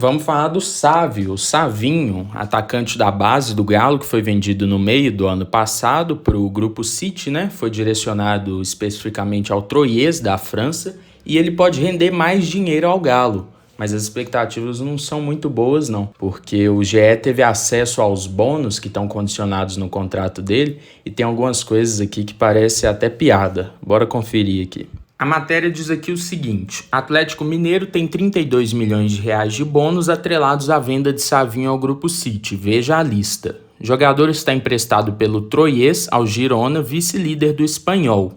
Vamos falar do Sávio, o Savinho, atacante da base do Galo, que foi vendido no meio do ano passado para o Grupo City, né? Foi direcionado especificamente ao Troyes da França e ele pode render mais dinheiro ao Galo. Mas as expectativas não são muito boas, não, porque o GE teve acesso aos bônus que estão condicionados no contrato dele e tem algumas coisas aqui que parece até piada. Bora conferir aqui. A matéria diz aqui o seguinte: Atlético Mineiro tem 32 milhões de reais de bônus atrelados à venda de Savinho ao Grupo City. Veja a lista. O jogador está emprestado pelo Troyes ao Girona, vice-líder do Espanhol.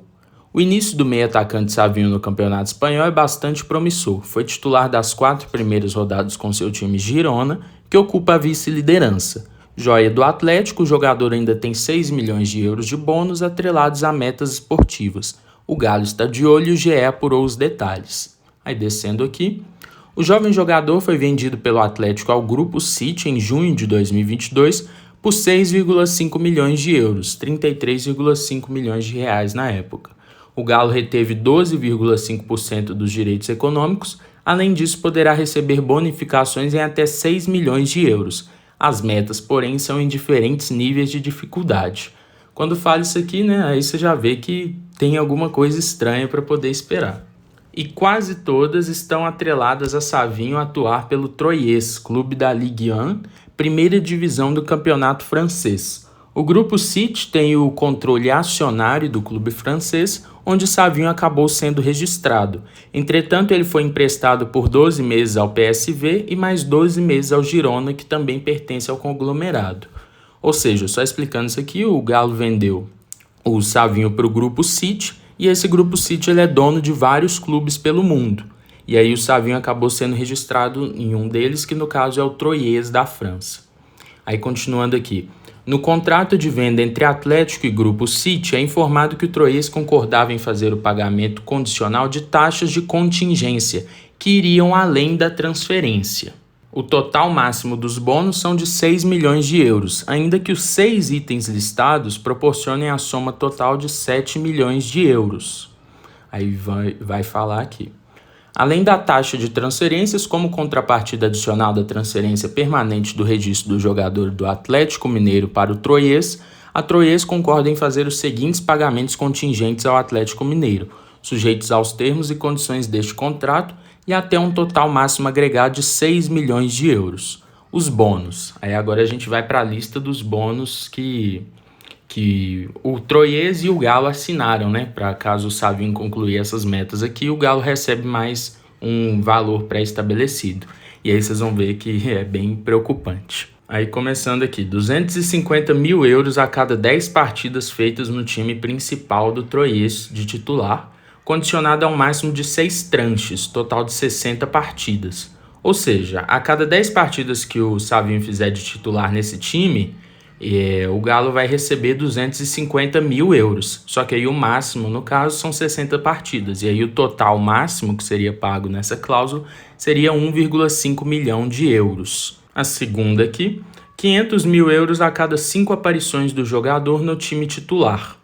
O início do meio-atacante Savinho no Campeonato Espanhol é bastante promissor. Foi titular das 4 primeiras rodadas com seu time Girona, que ocupa a vice-liderança. Joia do Atlético, o jogador ainda tem 6 milhões de euros de bônus atrelados a metas esportivas. O Galo está de olho e o GE apurou os detalhes. Aí descendo aqui, o jovem jogador foi vendido pelo Atlético ao Grupo City em junho de 2022 por 6,5 milhões de euros, 33,5 milhões de reais na época. O Galo reteve 12,5% dos direitos econômicos, além disso poderá receber bonificações em até 6 milhões de euros. As metas, porém, são em diferentes níveis de dificuldade. Quando fala isso aqui, né, aí você já vê que tem alguma coisa estranha para poder esperar. E quase todas estão atreladas a Savinho atuar pelo Troyes, clube da Ligue 1, primeira divisão do campeonato francês. O Grupo City tem o controle acionário do clube francês, onde Savinho acabou sendo registrado. Entretanto, ele foi emprestado por 12 meses ao PSV e mais 12 meses ao Girona, que também pertence ao conglomerado. Ou seja, só explicando isso aqui, o Galo vendeu o Savinho para o Grupo City e esse Grupo City ele é dono de vários clubes pelo mundo. E aí o Savinho acabou sendo registrado em um deles, que no caso é o Troyes da França. Aí continuando aqui. No contrato de venda entre Atlético e Grupo City é informado que o Troyes concordava em fazer o pagamento condicional de taxas de contingência, que iriam além da transferência. O total máximo dos bônus são de 6 milhões de euros, ainda que os 6 itens listados proporcionem a soma total de 7 milhões de euros. Aí vai falar aqui. Além da taxa de transferências, como contrapartida adicional da transferência permanente do registro do jogador do Atlético Mineiro para o Troyes, a Troyes concorda em fazer os seguintes pagamentos contingentes ao Atlético Mineiro, sujeitos aos termos e condições deste contrato, e até um total máximo agregado de 6 milhões de euros. Os bônus. Aí agora a gente vai para a lista dos bônus que o Troyes e o Galo assinaram, né? Para caso o Savinho concluir essas metas aqui, o Galo recebe mais um valor pré-estabelecido. E aí vocês vão ver que é bem preocupante. Aí começando aqui, 250 mil euros a cada 10 partidas feitas no time principal do Troyes de titular, condicionado a um máximo de 6 tranches, total de 60 partidas. Ou seja, a cada 10 partidas que o Savinho fizer de titular nesse time, o Galo vai receber 250 mil euros. Só que aí o máximo, no caso, são 60 partidas. E aí o total máximo que seria pago nessa cláusula seria 1,5 milhão de euros. A segunda aqui, 500 mil euros a cada 5 aparições do jogador no time titular.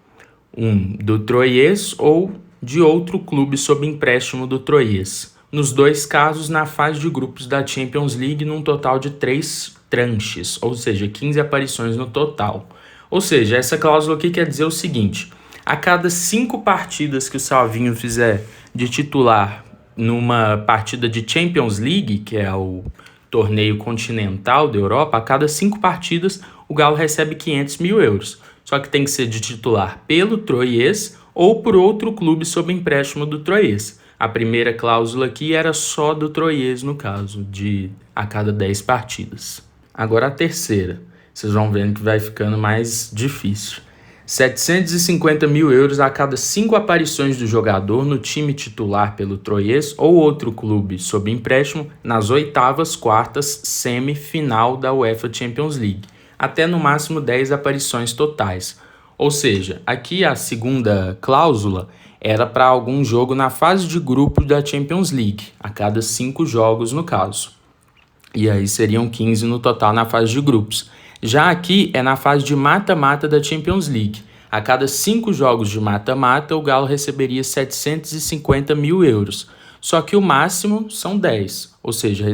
Do Troyes ou de outro clube sob empréstimo do Troyes. Nos dois casos, na fase de grupos da Champions League, num total de 3 tranches, ou seja, 15 aparições no total. Ou seja, essa cláusula aqui quer dizer o seguinte: a cada 5 partidas que o Savinho fizer de titular numa partida de Champions League, que é o torneio continental da Europa, a cada 5 partidas o Galo recebe 500 mil euros. Só que tem que ser de titular pelo Troyes ou por outro clube sob empréstimo do Troyes. A primeira cláusula aqui era só do Troyes, no caso, de a cada 10 partidas. Agora a terceira, vocês vão vendo que vai ficando mais difícil. 750 mil euros a cada 5 aparições do jogador no time titular pelo Troyes ou outro clube sob empréstimo nas oitavas, quartas, semifinal da UEFA Champions League, até no máximo 10 aparições totais. Ou seja, aqui a segunda cláusula era para algum jogo na fase de grupo da Champions League, a cada 5 jogos no caso. E aí seriam 15 no total na fase de grupos. Já aqui é na fase de mata-mata da Champions League. A cada 5 jogos de mata-mata, o Galo receberia 750 mil euros. só que o máximo são 10, ou seja,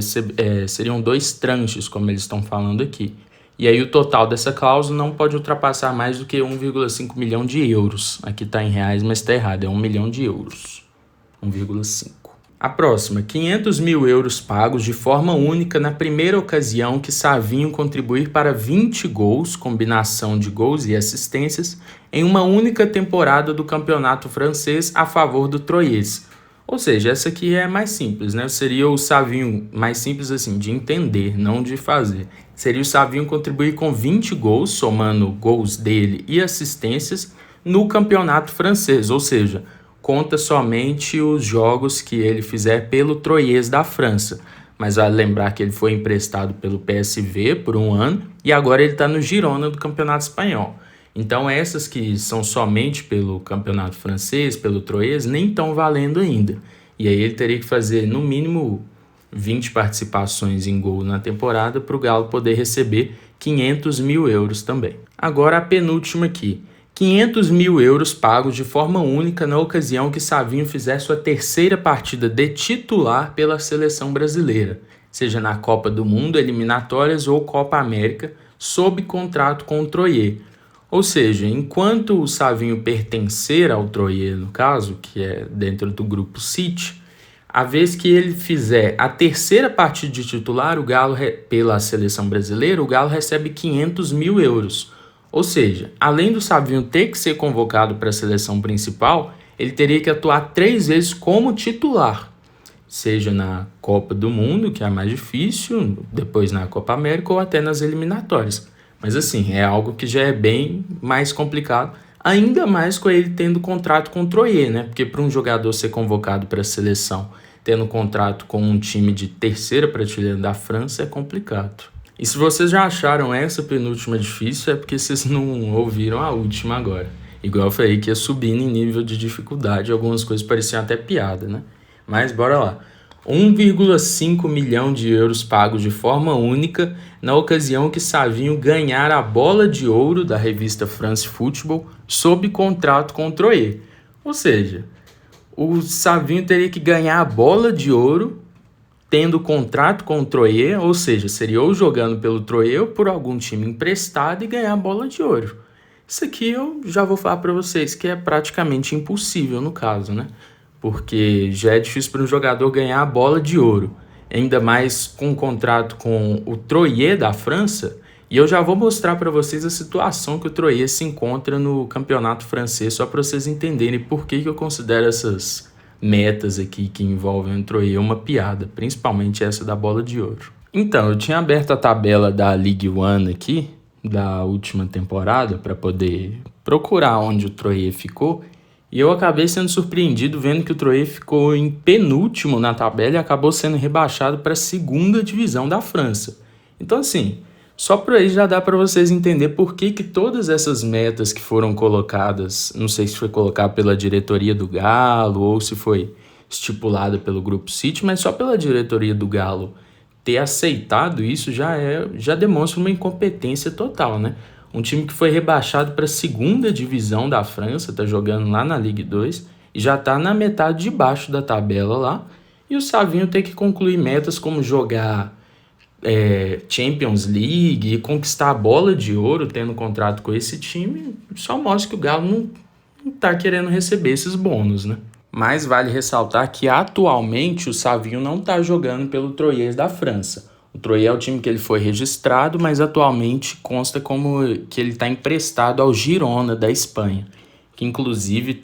seriam 2 tranches, como eles estão falando aqui. E aí o total dessa cláusula não pode ultrapassar mais do que 1,5 milhão de euros. Aqui está em reais, mas está errado, é 1 milhão de euros. 1,5. A próxima, 500 mil euros pagos de forma única na primeira ocasião que Savinho contribuir para 20 gols, combinação de gols e assistências, em uma única temporada do campeonato francês a favor do Troyes. Ou seja, essa aqui é mais simples, né? Seria o Savinho, mais simples assim, de entender, não de fazer. Seria o Savinho contribuir com 20 gols, somando gols dele e assistências, no campeonato francês, ou seja, conta somente os jogos que ele fizer pelo Troyes da França. Mas vale lembrar que ele foi emprestado pelo PSV por 1 ano e agora ele está no Girona do Campeonato Espanhol. Então essas que são somente pelo Campeonato Francês, pelo Troyes, nem estão valendo ainda. E aí ele teria que fazer no mínimo 20 participações em gol na temporada para o Galo poder receber 500 mil euros também. Agora a penúltima aqui. 500 mil euros pagos de forma única na ocasião que Savinho fizer sua terceira partida de titular pela seleção brasileira, seja na Copa do Mundo, eliminatórias ou Copa América, sob contrato com o Troyes. Ou seja, enquanto o Savinho pertencer ao Troyes, no caso, que é dentro do grupo City, a vez que ele fizer a terceira partida de titular, o Galo pela seleção brasileira, o Galo recebe 500 mil euros. Ou seja, além do Savinho ter que ser convocado para a seleção principal, ele teria que atuar 3 vezes como titular, seja na Copa do Mundo, que é a mais difícil, depois na Copa América ou até nas eliminatórias. Mas assim, é algo que já é bem mais complicado, ainda mais com ele tendo contrato com o Troyes, né? Porque para um jogador ser convocado para a seleção, tendo contrato com um time de terceira prateleira da França, é complicado. E se vocês já acharam essa penúltima difícil, é porque vocês não ouviram a última agora. Igual eu falei que ia subindo em nível de dificuldade, algumas coisas pareciam até piada, né? Mas bora lá. 1,5 milhão de euros pagos de forma única na ocasião que Savinho ganhar a bola de ouro da revista France Football sob contrato com o Troyes. Ou seja, o Savinho teria que ganhar a bola de ouro tendo contrato com o Troyes, ou seja, seria ou jogando pelo Troyes ou por algum time emprestado e ganhar a bola de ouro. Isso aqui eu já vou falar para vocês que é praticamente impossível no caso, né? Porque já é difícil para um jogador ganhar a bola de ouro, ainda mais com um contrato com o Troyes da França, e eu já vou mostrar para vocês a situação que o Troyes se encontra no campeonato francês, só para vocês entenderem por que eu considero essas metas aqui que envolvem o Troyes uma piada, principalmente essa da bola de ouro. Então, eu tinha aberto a tabela da Ligue 1 aqui, da última temporada, para poder procurar onde o Troyes ficou, e eu acabei sendo surpreendido vendo que o Troyes ficou em penúltimo na tabela e acabou sendo rebaixado para a segunda divisão da França. Então, assim, só por aí já dá para vocês entender por que todas essas metas que foram colocadas, não sei se foi colocado pela diretoria do Galo ou se foi estipulada pelo Grupo City, mas só pela diretoria do Galo ter aceitado isso já demonstra uma incompetência total, né? Um time que foi rebaixado para a segunda divisão da França, tá jogando lá na Ligue 2 e já tá na metade de baixo da tabela lá. E o Savinho tem que concluir metas como jogar Champions League e conquistar a bola de ouro tendo contrato com esse time. Só mostra que o Galo não tá querendo receber esses bônus, né? Mas vale ressaltar que atualmente o Savinho não tá jogando pelo Troyes da França. O Troyes é o time que ele foi registrado, mas atualmente consta como que ele está emprestado ao Girona da Espanha, que inclusive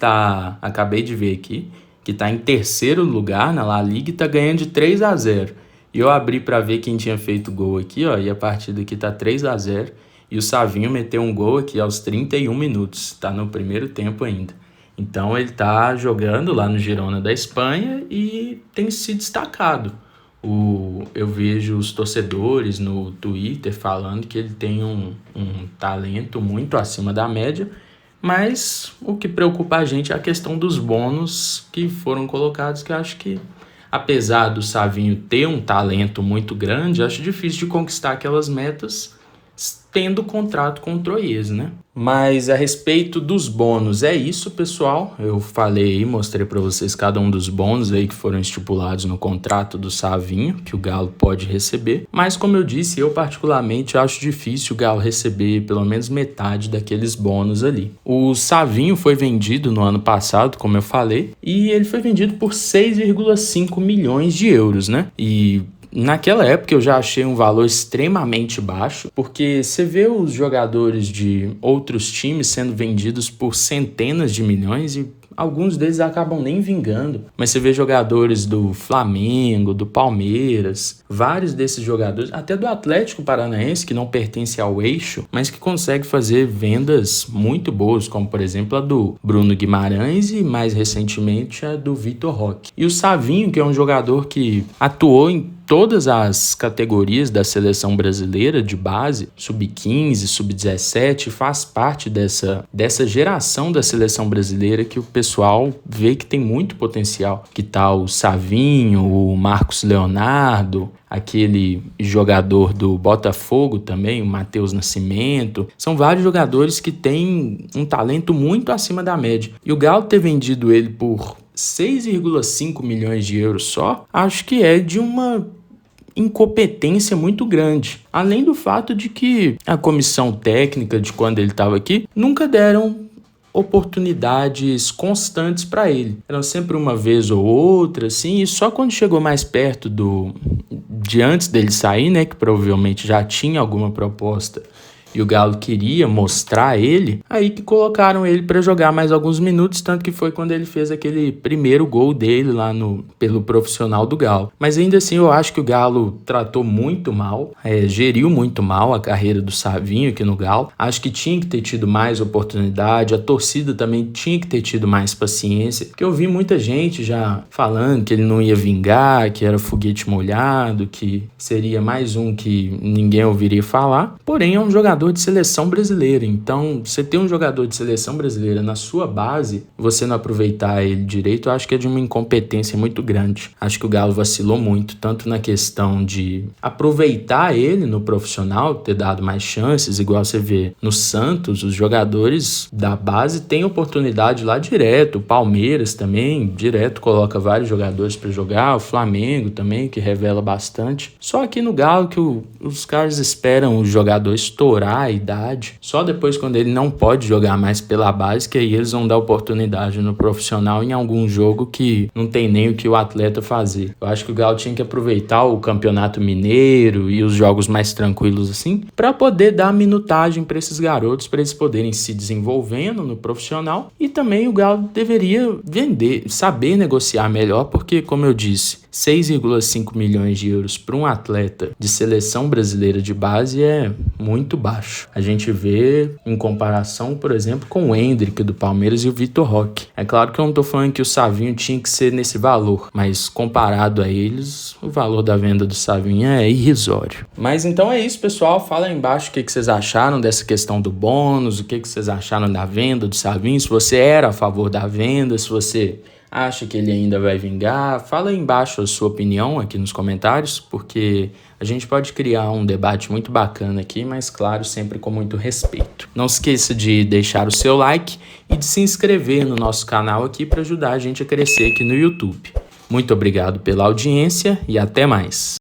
acabei de ver aqui, que está em terceiro lugar na La Liga e está ganhando de 3-0. E eu abri para ver quem tinha feito gol aqui, ó, e a partida aqui está 3-0. E o Savinho meteu um gol aqui aos 31 minutos, está no primeiro tempo ainda. Então ele está jogando lá no Girona da Espanha e tem se destacado. Eu vejo os torcedores no Twitter falando que ele tem um talento muito acima da média, mas o que preocupa a gente é a questão dos bônus que foram colocados, que eu acho que, apesar do Savinho ter um talento muito grande, acho difícil de conquistar aquelas metas tendo contrato com o Troyes, né? Mas a respeito dos bônus, é isso, pessoal. Eu falei e mostrei para vocês cada um dos bônus aí que foram estipulados no contrato do Savinho, que o Galo pode receber. Mas como eu disse, eu particularmente acho difícil o Galo receber pelo menos metade daqueles bônus ali. O Savinho foi vendido no ano passado, como eu falei, e ele foi vendido por 6,5 milhões de euros, né? E naquela época eu já achei um valor extremamente baixo, porque você vê os jogadores de outros times sendo vendidos por centenas de milhões e alguns deles acabam nem vingando. Mas você vê jogadores do Flamengo, do Palmeiras, vários desses jogadores, até do Atlético Paranaense, que não pertence ao eixo, mas que consegue fazer vendas muito boas, como por exemplo a do Bruno Guimarães e mais recentemente a do Vitor Roque. E o Savinho, que é um jogador que atuou em todas as categorias da seleção brasileira de base, sub-15, sub-17, faz parte dessa geração da seleção brasileira que o pessoal vê que tem muito potencial. Que tal o Savinho, o Marcos Leonardo, aquele jogador do Botafogo também, o Matheus Nascimento. São vários jogadores que têm um talento muito acima da média. E o Galo ter vendido ele por 6,5 milhões de euros só, acho que é de uma incompetência muito grande. Além do fato de que a comissão técnica de quando ele estava aqui nunca deram oportunidades constantes para ele. Eram sempre uma vez ou outra, assim, e só quando chegou mais perto de antes dele sair, né, que provavelmente já tinha alguma proposta e o Galo queria mostrar ele, aí que colocaram ele para jogar mais alguns minutos, tanto que foi quando ele fez aquele primeiro gol dele lá pelo profissional do Galo. Mas ainda assim eu acho que o Galo tratou muito mal, geriu muito mal a carreira do Savinho aqui no Galo. Acho que tinha que ter tido mais oportunidade, a torcida também tinha que ter tido mais paciência, porque eu vi muita gente já falando que ele não ia vingar, que era foguete molhado, que seria mais um que ninguém ouviria falar, porém é um jogador de seleção brasileira. Então, você ter um jogador de seleção brasileira na sua base, você não aproveitar ele direito, eu acho que é de uma incompetência muito grande. Acho que o Galo vacilou muito, tanto na questão de aproveitar ele no profissional, ter dado mais chances, igual você vê no Santos, os jogadores da base têm oportunidade lá direto, o Palmeiras também, direto coloca vários jogadores para jogar, o Flamengo também, que revela bastante. Só aqui no Galo que os caras esperam o jogador estourar a idade, só depois quando ele não pode jogar mais pela base, que aí eles vão dar oportunidade no profissional em algum jogo que não tem nem o que o atleta fazer. Eu acho que o Galo tinha que aproveitar o Campeonato Mineiro e os jogos mais tranquilos assim, para poder dar minutagem para esses garotos, para eles poderem se desenvolvendo no profissional. E também o Galo deveria saber negociar melhor, porque como eu disse, 6,5 milhões de euros para um atleta de seleção brasileira de base é muito baixo. A gente vê em comparação, por exemplo, com o Endrick do Palmeiras e o Vitor Roque. É claro que eu não estou falando que o Savinho tinha que ser nesse valor, mas comparado a eles, o valor da venda do Savinho é irrisório. Mas então é isso, pessoal. Fala aí embaixo o que vocês acharam dessa questão do bônus, o que vocês acharam da venda do Savinho, se você era a favor da venda, se você acha que ele ainda vai vingar. Fala aí embaixo a sua opinião aqui nos comentários, porque a gente pode criar um debate muito bacana aqui, mas claro, sempre com muito respeito. Não esqueça de deixar o seu like e de se inscrever no nosso canal aqui para ajudar a gente a crescer aqui no YouTube. Muito obrigado pela audiência e até mais.